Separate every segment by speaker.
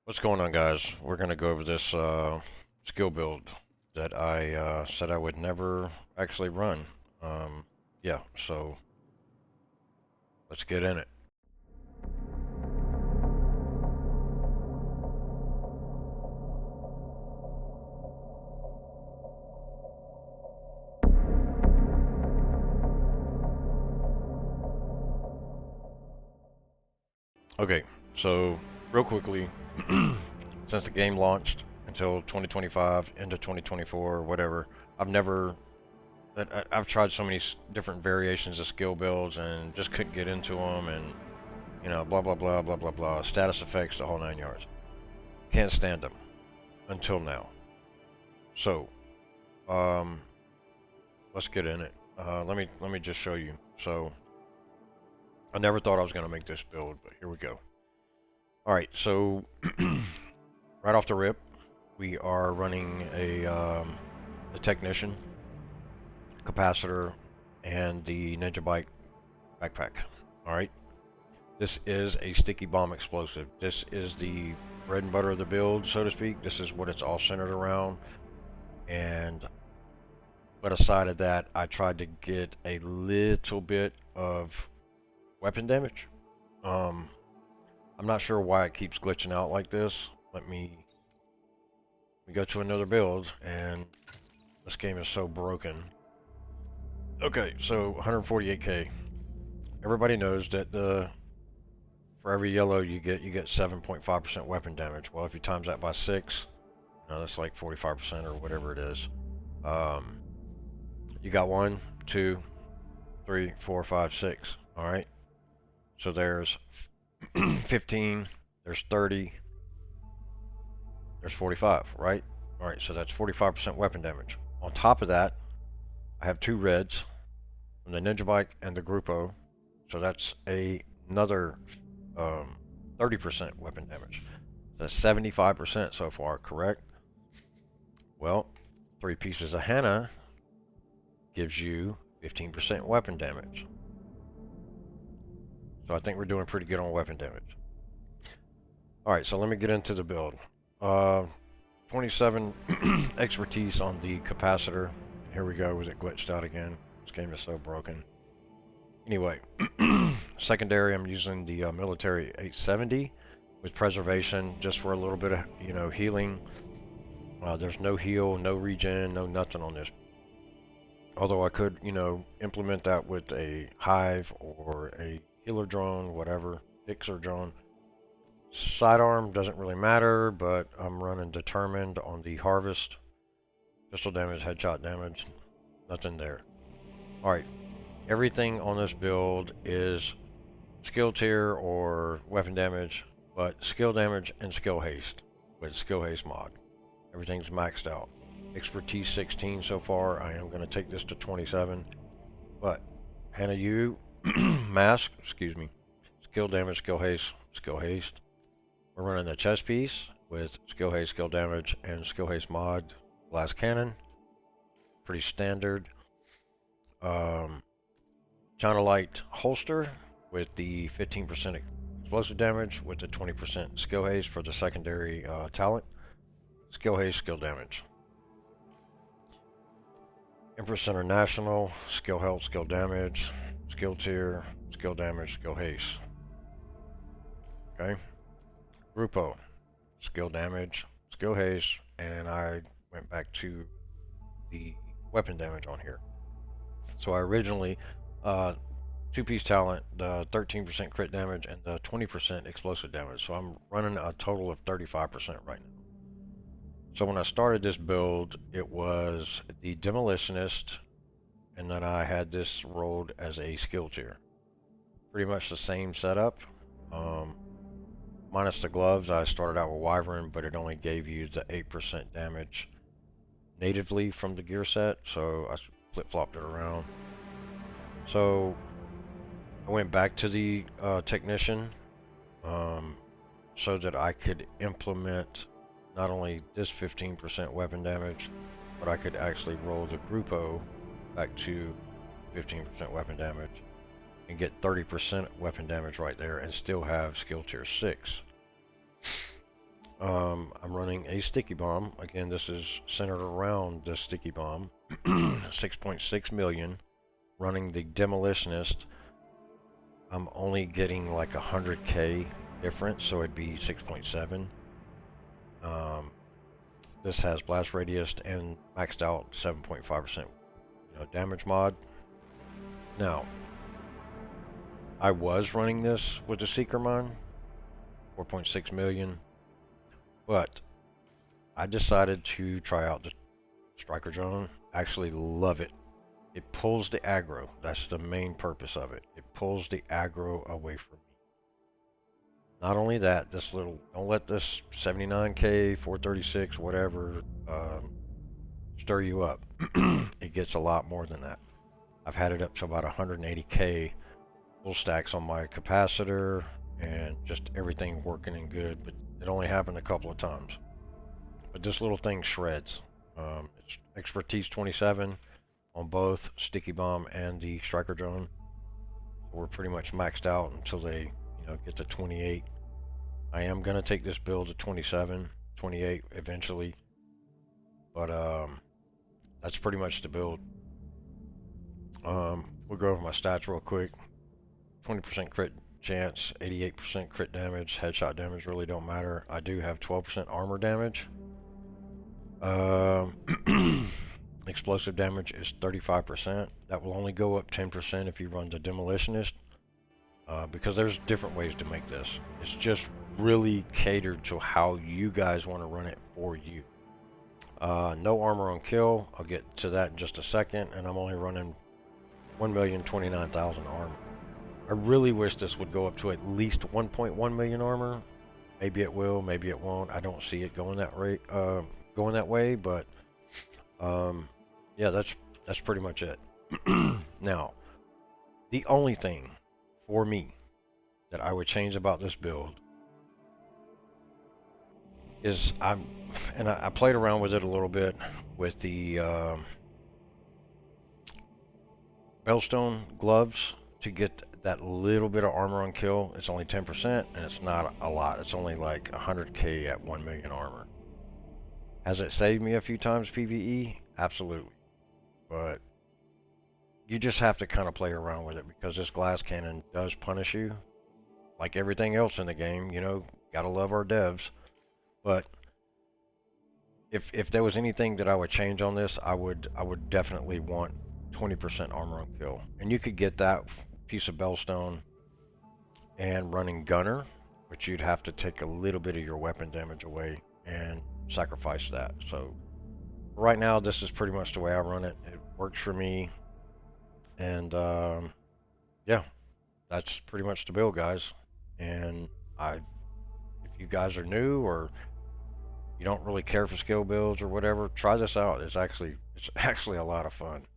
Speaker 1: What's going on, guys? We're going to go over this skill build that I said I would never actually run. Um, yeah, so let's get in it. Okay, so real quickly, since the game launched until 2025, into 2024, whatever, I've never, I've tried so many different variations of skill builds and just couldn't get into them and, blah, blah, blah, blah, blah, blah, status effects, the whole nine yards. Can't stand them until now. So, um, let's get in it. Let me just show you. So I never thought I was gonna make this build, but here we go. All right, so right off the rip, we are running the technician, capacitor, and the Ninja Bike backpack. All right, this is a sticky bomb explosive. This is the bread and butter of the build, so to speak. This is what it's all centered around. And but aside of that, I tried to get a little bit of weapon damage. Um, I'm not sure why it keeps glitching out like this. We go to another build, and this game is so broken. Okay, so 148k. Everybody knows that for every yellow you get 7.5% weapon damage. Well, if you times that by 6, that's like 45% or whatever it is. Um, you got 1, 2, 3, 4, 5, 6. All right. So there's 15, there's 30, there's 45, right? All right, so that's 45% weapon damage. On top of that, I have 2 reds from the Ninja Bike and the Grupo, so that's another 30% weapon damage. That's 75% so far, correct? Well, 3 pieces of henna gives you 15% weapon damage. So I think we're doing pretty good on weapon damage. Alright, so let me get into the build. 27 expertise on the capacitor. Here we go with it glitched out again. This game is so broken. Anyway, secondary, I'm using the military 870 with preservation just for a little bit of, healing. There's no heal, no regen, no nothing on this. Although I could, implement that with a hive or a healer drone, whatever, fixer drone. Sidearm doesn't really matter, but I'm running determined on the harvest. Pistol damage, headshot damage, nothing there. Alright, everything on this build is skill tier or weapon damage, but skill damage and skill haste with skill haste mod. Everything's maxed out. Expertise 16 so far. I am going to take this to 27. But Hannah U mask, excuse me, skill damage, skill haste, skill haste. We're running the chest piece with skill haste, skill damage, and skill haste mod. Glass cannon, pretty standard. China Light holster with the 15% explosive damage with the 20% skill haste for the secondary talent. Skill haste, skill damage. Empress International, skill health, skill damage, skill tier, skill damage, skill haste. Okay. Grupo, skill damage, skill haste, and I went back to the weapon damage on here. So I originally, 2-piece talent, the 13% crit damage and the 20% explosive damage. So I'm running a total of 35% right now. So when I started this build, it was the Demolitionist, and then I had this rolled as a skill tier. Pretty much the same setup. Minus the gloves, I started out with Wyvern, but it only gave you the 8% damage natively from the gear set, so I flip-flopped it around. So I went back to the Technician so that I could implement not only this 15% weapon damage, but I could actually roll the Grupo back to 15% weapon damage and get 30% weapon damage right there and still have skill tier 6. I'm running a sticky bomb. Again, this is centered around the sticky bomb. 6.6 million. Running the demolitionist. I'm only getting like 100k difference, so it'd be 6.7. This has blast radius and maxed out 7.5% damage mod. Now, I was running this with the Seeker Mine, 4.6 million, but I decided to try out the Striker Drone. Actually love it. It pulls the aggro. That's the main purpose of it. It pulls the aggro away from me. Not only that, this little, don't let this 79k, 436, whatever, stir you up. It gets a lot more than that. I've had it up to about 180k full stacks on my capacitor and just everything working and good, but it only happened a couple of times. But this little thing shreds. It's expertise 27 on both Sticky Bomb and the Striker Drone. So we're pretty much maxed out until they, get to 28. I am gonna take this build to 27, 28 eventually, but that's pretty much the build. We'll go over my stats real quick. 20% crit chance, 88% crit damage, headshot damage really don't matter. I do have 12% armor damage. Explosive damage is 35%. That will only go up 10% if you run the demolitionist, because there's different ways to make this. It's just really catered to how you guys want to run it for you. No armor on kill. I'll get to that in just a second, and I'm only running 1,029,000 armor. I really wish this would go up to at least 1.1 million armor. Maybe it will, maybe it won't. I don't see it going that way, but yeah, that's pretty much it. Now, the only thing for me that I would change about this build is I played around with it a little bit with the Bellstone gloves to get that little bit of armor on kill. It's only 10%, and it's not a lot. It's only like 100k at 1 million armor. Has it saved me a few times PvE? Absolutely. But you just have to kind of play around with it, because this glass cannon does punish you. Like everything else in the game, gotta love our devs. But if there was anything that I would change on this, I would definitely want 20% armor on kill. And you could get that piece of Bellstone and running Gunner, but you'd have to take a little bit of your weapon damage away and sacrifice that. So right now, this is pretty much the way I run it. It works for me. And yeah, that's pretty much the build, guys. And if you guys are new or you don't really care for skill builds or whatever, try this out. It's actually a lot of fun.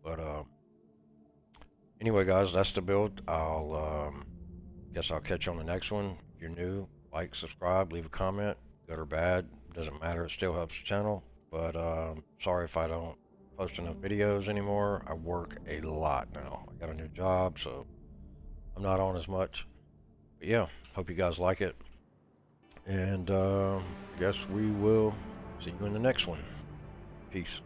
Speaker 1: But anyway, guys, that's the build. I'll guess I'll catch you on the next one. If you're new, like, subscribe, leave a comment. Good or bad, doesn't matter. It still helps the channel. But sorry if I don't post enough videos anymore. I work a lot now. I got a new job, so I'm not on as much. But yeah, hope you guys like it. And guess we will see you in the next one. Peace.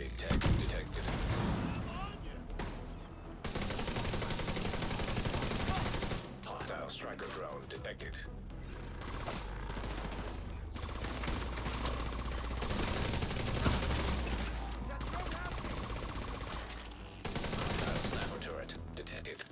Speaker 2: Big tech detected. Hostile striker drone detected. Hostile sniper turret detected.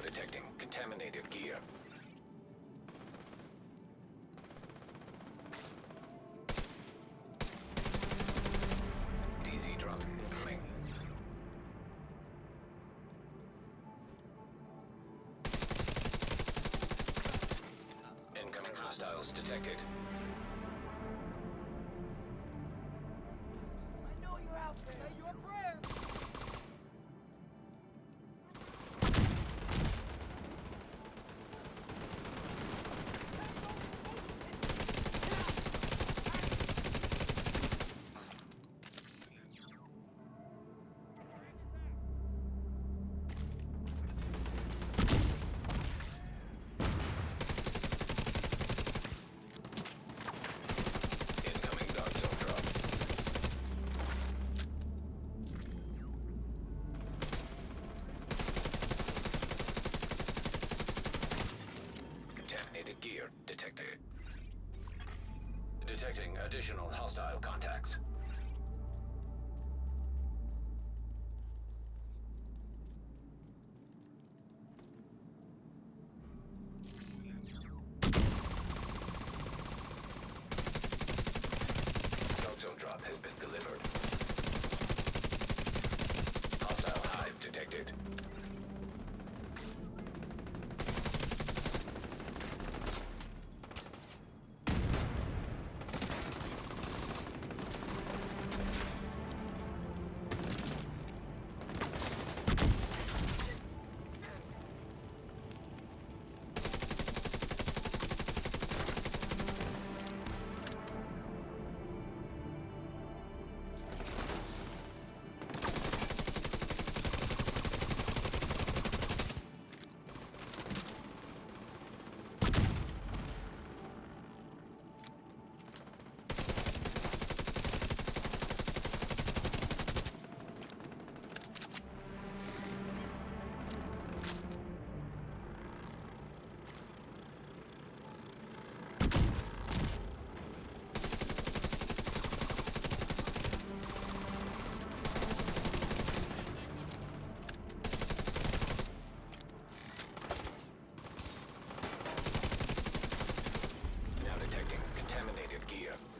Speaker 2: Detecting contaminated gear. DZ drop incoming. Incoming hostiles detected.
Speaker 3: I know you're out there. Say your prayers.
Speaker 2: Incoming dark zone drop. Contaminated gear detected. Detecting additional hostile contacts. Dark zone drop has been delivered. Hostile hive detected. here.